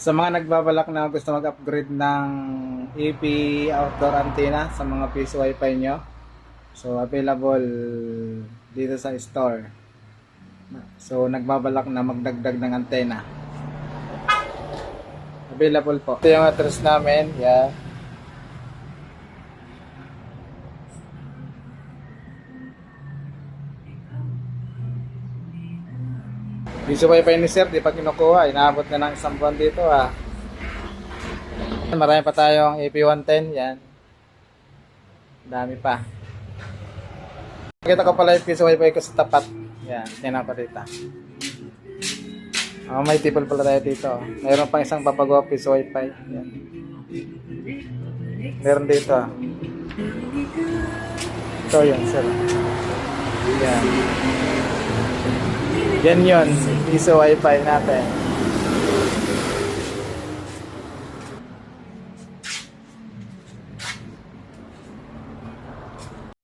Sa mga nagbabalak na gusto mag-upgrade ng EP outdoor antenna sa mga piso wifi nyo, so available dito sa store. So nagbabalak na magdagdag ng antenna, available po. Ito yung address namin, yeah. Piso wifi ni sir, di pa kinukuha, inaabot na ng isang buwan dito ah. Marami pa tayong AP110, yan. Dami pa. Nakita ko pala yung piso wifi ko sa tapat. Yan, tingnan ko dito. May tipol pala tayo dito. Mayroon pang isang papagawa piso wifi. Yan. Meron dito. Ito yun, sir. Yan. Yan yun, piso wifi natin.